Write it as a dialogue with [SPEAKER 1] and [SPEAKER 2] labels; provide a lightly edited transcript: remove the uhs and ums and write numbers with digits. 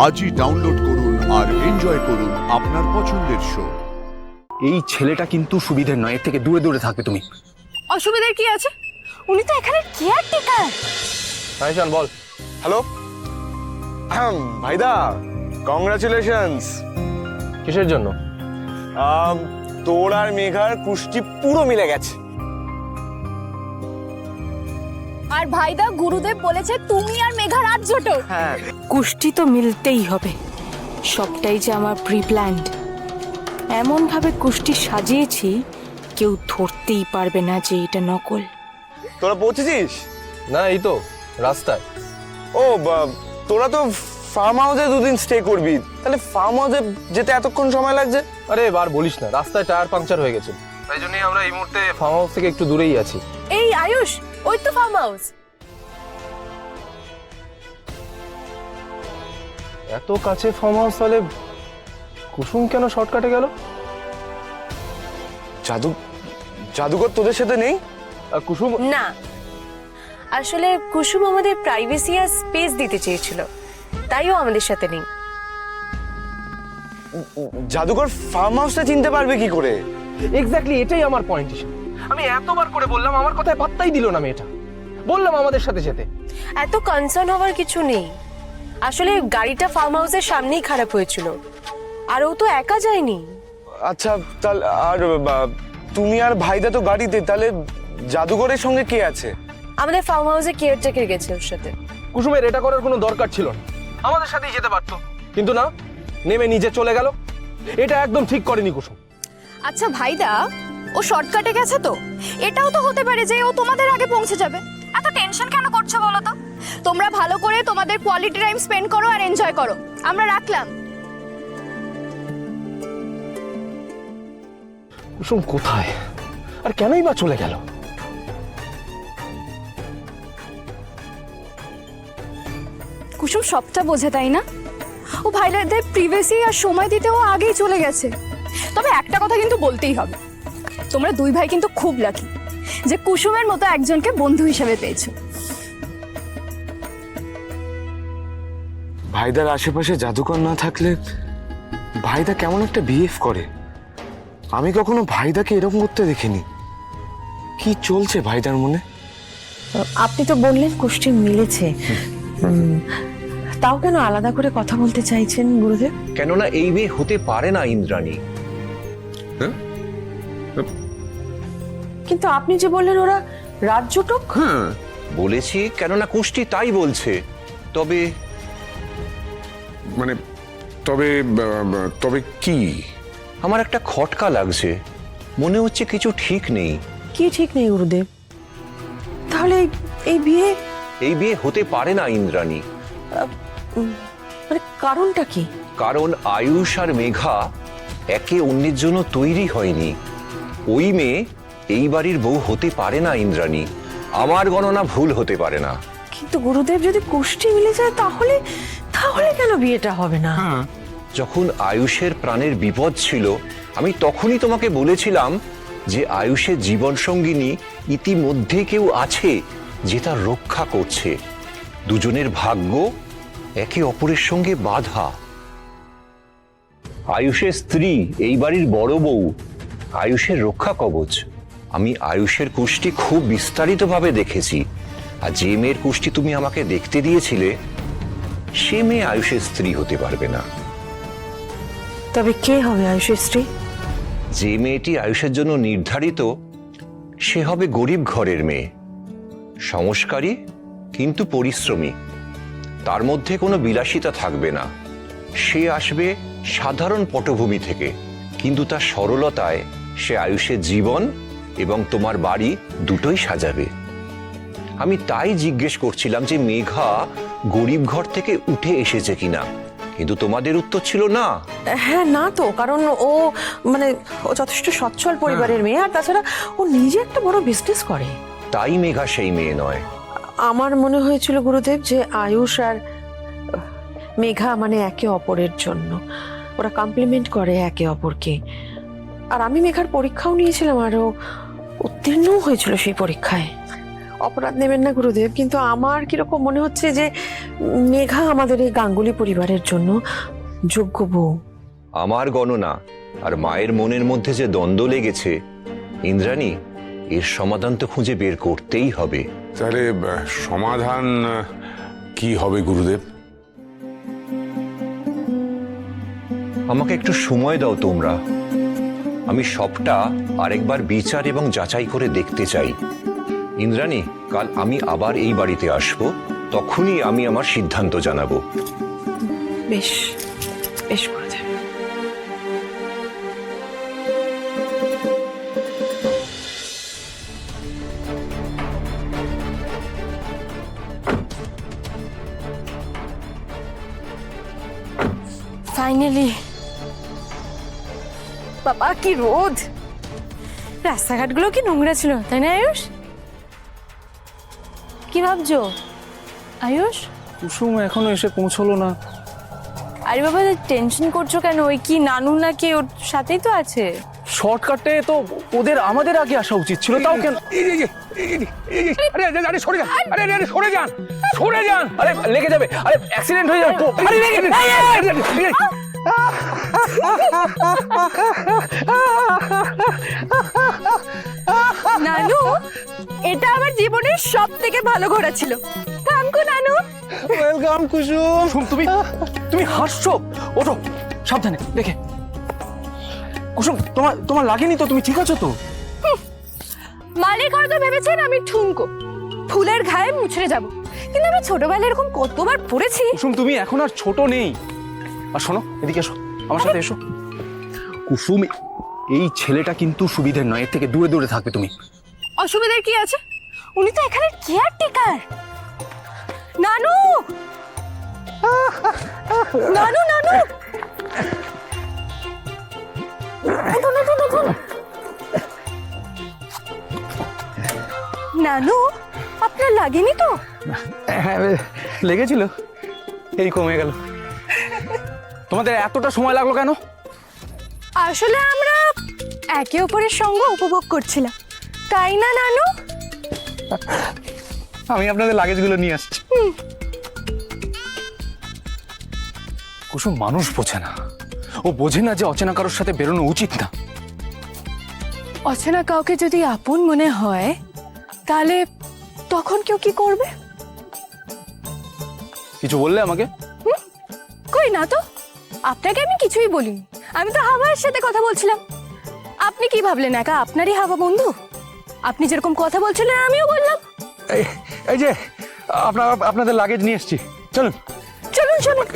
[SPEAKER 1] আজই ডাউনলোড করুন আর এনজয় করুন আপনার পছন্দের শো।
[SPEAKER 2] এই ছেলেটা কিন্তু সুবিধের নয়, এর থেকে দূরে দূরে থাকবে তুমি।
[SPEAKER 3] অসুবিধার কি আছে? উনি তো এখানে কেয়ারটেকার।
[SPEAKER 2] ভাইজান বল।
[SPEAKER 4] Hello ভাইদা, congratulations.
[SPEAKER 2] কিসের জন্য?
[SPEAKER 4] তোর আর মেঘার কুষ্টি পুরো মিলে গেছে।
[SPEAKER 3] আর ভাইদা, গুরুদেব বলেছে তুমি আর মেঘা রাত জোটো।
[SPEAKER 4] হ্যাঁ,
[SPEAKER 5] কুষ্টি তো মিলতেই হবে, সবটাই যে আমার প্রি প্ল্যান্ড। এমন ভাবে কুষ্টি সাজিয়েছি কেউ ধরতেই পারবে না যে এটা নকল।
[SPEAKER 4] তোরা পৌঁছেছিস?
[SPEAKER 2] না, এই তো রাস্তায়।
[SPEAKER 4] ও তোরা তো ফার্ম হাউসে দুদিন স্টে করবি, তাহলে ফার্ম হাউসে যেতে এতক্ষণ সময় লাগছে?
[SPEAKER 2] আরে বার বলিস না, রাস্তায় টায়ার পাংচার হয়ে গেছে, তাই জন্যই আমরা এই মুহূর্তে ফার্ম হাউস থেকে একটু দূরেই আছি।
[SPEAKER 3] এই আয়ুষ, ওই তো ফার্ম হাউস।
[SPEAKER 2] এত কাছে ফার্ম হাউস, তাহলে কুসুম কেন শর্টকাটে গেল?
[SPEAKER 4] জাদুঘর তোদের সাথে নেই?
[SPEAKER 2] আর কুসুম?
[SPEAKER 3] না, আসলে কুসুম আমাদের প্রাইভেসি আর স্পেস দিতে চেয়েছিল, তাইও আমাদের সাথে নেই।
[SPEAKER 4] জাদুঘর ফার্ম হাউসটা চিনতে পারবে কি করে?
[SPEAKER 2] এক্স্যাক্টলি এটাই আমার পয়েন্ট। আমি এতবার করে বললাম, আমার কথায় পাত্তাই দিল না মেয়েটা। বললাম আমাদের সাথে যেতে।
[SPEAKER 3] এত কনসার্ন হওয়ার কিছু নেই। আসলে গাড়িটা ফার্ম হাউসের সামনেই খারাপ হয়েছিল, আর ও তো একা যায়নি।
[SPEAKER 4] আচ্ছা, তাহলে আর তুমি আর ভাইদা তো গাড়িতে, তাহলে জাদুঘরের সঙ্গে কে আছে?
[SPEAKER 3] আমাদের ফার্ম হাউসে কেয়ারটেকার গেছে ওর সাথে।
[SPEAKER 2] কুসুমের এটা করার কোনো দরকার ছিল না, আমাদের সাথেই যেতে পারতো, কিন্তু না, নেমে নিজে চলে গেল। এটা একদম ঠিক করেনি কুসুম।
[SPEAKER 3] আচ্ছা ভাইদা, ও শর্টকাটে গেছে তো, এটাও তো হতে পারে যে ও তোমাদের আগে পৌঁছে যাবে। এত টেনশন কেন করছো বলো তো? তোমরা ভালো করে তোমাদের কোয়ালিটি টাইম স্পেন্ড করো আর এনজয় করো। আমরা রাখলাম।
[SPEAKER 2] কুসুম কোথায়, আর কেনই বা চলে গেল?
[SPEAKER 3] কুসুম সবটা বোঝে, তাই না? ও ভাইদের প্রিভিয়াসি আর সময় দিতে ও আগেই চলে গেছে। তবে একটা কথা কিন্তু বলতেই হবে, তোমরা দুই ভাই কিন্তু খুব লাকি যে কুসুমের মতো একজনকে বন্ধু হিসেবে পেয়েছো।
[SPEAKER 4] ভাইদার আশেপাশে জাদুকর না থাকলে ভাইদা কেমন একটা বিহেভ করে। আমি কখনো ভাইদাকে এরকম করতে দেখিনি। কি চলছে ভাইদার মনে?
[SPEAKER 5] আপনি তো বললেন কুষ্টি মিলেছে, তাও কেন আলাদা করে কথা বলতে চাইছেন গুরুদেব?
[SPEAKER 6] কেননা এই মেয়ে হতে পারে না ইন্দ্রাণী।
[SPEAKER 5] কিন্তু আপনি যে বললেন ওরা রাজ্যটক।
[SPEAKER 6] বলেছি, কেননা কুষ্টি তাই বলছে। তবে
[SPEAKER 7] মানে তবে তবে কি?
[SPEAKER 6] আমার একটা খটকা লাগছে, মনে হচ্ছে কিছু ঠিক নেই।
[SPEAKER 5] কি ঠিক নেই গুরুদেব? তাহলে এই বিয়ে?
[SPEAKER 6] এই বিয়ে হতে পারে না ইন্দ্রাণী।
[SPEAKER 5] মানে কারণটা কি?
[SPEAKER 6] কারণ আয়ুষ আর মেঘা একে অন্যের জন্য তৈরি হয়নি। ওই মেয়ে এই বাড়ির বউ হতে পারে না ইন্দ্রাণী। আমার গণনা ভুল হতে পারে না।
[SPEAKER 5] কিন্তু গুরুদেব, যদি কুষ্টি মিলে যায় তাহলে তাহলে কেন বিয়েটা হবে না?
[SPEAKER 6] যখন আয়ুষের প্রাণের বিপদ ছিল, আমি তখনই তোমাকে বলেছিলাম যে আয়ুষের জীবন সঙ্গিনী ইতিমধ্যে কেউ আছে যে তার রক্ষা করছে। দুজনের ভাগ্য একে অপরের সঙ্গে বাঁধা। আয়ুষের স্ত্রী এই বাড়ির বড় বউ, আয়ুষের রক্ষা কবচ। আমি আয়ুষের কুষ্টি খুব বিস্তারিতভাবে দেখেছি, আর যে মেয়ের কুষ্টি তুমি আমাকে দেখতে দিয়েছিলে সে মেয়ে আয়ুষের স্ত্রী হতে পারবে না।
[SPEAKER 5] তবে কে হবে আয়ুষের স্ত্রী?
[SPEAKER 6] যে মেয়েটি আয়ুষের জন্য নির্ধারিত সে হবে গরিব ঘরের মেয়ে, সংস্কারী কিন্তু পরিশ্রমী। তার মধ্যে কোনো বিলাসিতা থাকবে না। সে আসবে সাধারণ পটভূমি থেকে, কিন্তু তার সরলতায় সে আয়ুষের জীবন এবং তোমার বাড়ি দুটোই সাজাবে। আমি তাই জিজ্ঞেস করছিলাম যে মেঘা গরিব ঘর থেকে উঠে এসেছে কিনা, কিন্তু তোমাদের উত্তর ছিল না।
[SPEAKER 5] হ্যাঁ, না তো, কারণ ও ও যথেষ্ট সচ্ছল পরিবারের মেয়ে, আর তাছাড়া ও নিজে একটা বড় বিজনেস করে।
[SPEAKER 6] তাই মেঘা সেই মেয়ে নয়।
[SPEAKER 5] আমার মনে হয়েছিল গুরুদেব যে আয়ুষ আর মেঘা একে অপরের জন্য, ওরা কমপ্লিমেন্ট করে একে অপরকে। আর আমি মেঘার পরীক্ষাও নিয়েছিলাম, আর ও উত্তীর্ণও হয়েছিল সেই পরীক্ষায়।
[SPEAKER 8] অপরাধ নেবেন না গুরুদেব, কিন্তু আমার কিরকম মনে হচ্ছে যে মেঘা আমাদের এই গাঙ্গুলি পরিবারের জন্য যোগ্য বউ।
[SPEAKER 6] আমার গণনা আর মায়ের মনের মধ্যে যে দ্বন্দ্ব লেগেছে, ইন্দ্রাণী, এর সমাধান তো খুঁজে বের করতেই হবে।
[SPEAKER 7] তাহলে সমাধান কি হবে গুরুদেব?
[SPEAKER 6] আমাকে একটু সময় দাও তোমরা, আমি সবটা আরেকবার বিচার এবং যাচাই করে দেখতে চাই। ইন্দ্রাণী, কাল আমি আবার এই বাড়িতে আসব, তখনই আমি আমার সিদ্ধান্ত জানাবো।
[SPEAKER 8] বেশ বেশ গুরুদেব।
[SPEAKER 5] ফাইনালি। বাবা কি রোদ! রাস্তাঘাটগুলো কি নোংরা ছিল, তাই না আয়ুষ? কি ভাবছো আয়ুষ?
[SPEAKER 2] কুসুম এখনো এসে পৌঁছলো না।
[SPEAKER 5] আরে বাবা, টেনশন করছো কেন? ওই কি নানু নাকি ওর সাথেই তো আছে।
[SPEAKER 2] শর্টকাটে তো ওদের আমাদের আগে আসা উচিত ছিল, তাও কেন? আরে আরে সরে যান, আরে আরে সরে যান, সরে যান, আরে লেগে যাবে, আরে অ্যাক্সিডেন্ট হয়ে যাবে। আরে লেগে
[SPEAKER 3] নানু, এটা আমার জীবনের সব থেকে ভালো ঘোরা ছিল। থামকো নানু।
[SPEAKER 2] ওয়েলকাম কুসুম। তুমি তুমি হাসছো? ওঠো সাবধানে, দেখে। কুসুম, তোমার লাগেনি তো? তুমি ঠিক আছো তো?
[SPEAKER 3] মালিক হয়তো ভেবেছেন আমি ঠুনকো, ফুলের ঘায়ে মুছড়ে যাব, কিন্তু আমি ছোটবেলায় এরকম কতবার পড়েছি।
[SPEAKER 2] কুসুম, তুমি এখন আর ছোট নেই। আর শোনো, এদিকে এসো, আমার সাথে এসো। কুসুম, এই ছেলেটা কিন্তু সুবিধের নয়, এর থেকে দূরে দূরে থাকবে তুমি।
[SPEAKER 3] অসুবিধার কি আছে? উনি তো এখানে কেয়ারটেকার। নানু, নানু, নানু, উঠুন, উঠুন, উঠুন। নানু, আপনার লাগেনি তো?
[SPEAKER 2] হ্যাঁ, লেগেছিল, এই কমে গেল। তোমাদের এতটা সময় লাগলো কেন?
[SPEAKER 3] আসলে আমরা একে অপরের সঙ্গ উপভোগ করছিলাম, তাই না নানু?
[SPEAKER 2] আমি আপনাদের লাগেজগুলো নিয়ে আসছি। কুসুম মানুষ বোঝে না, ও বোঝে না যে অচেনা কারোর সাথে বেরোনো উচিত না।
[SPEAKER 3] অচেনা কাউকে যদি আপন মনে হয়, তাহলে তখন কেউ কি করবে?
[SPEAKER 2] কিছু বললে আমাকে?
[SPEAKER 3] কই না তো, আপনাকে আমি কিছুই বলিনি। আমি তো হাওয়ার সাথে কথা বলছিলাম। আপনি কি ভাবলেন একা আপনারই হাওয়া বন্ধু? আপনি যেরকম কথা বলছিলেন আমিও বললাম।
[SPEAKER 2] এই যে আপনাদের লাগেজ নিয়ে এসছি, চলুন
[SPEAKER 3] চলুন চলুন।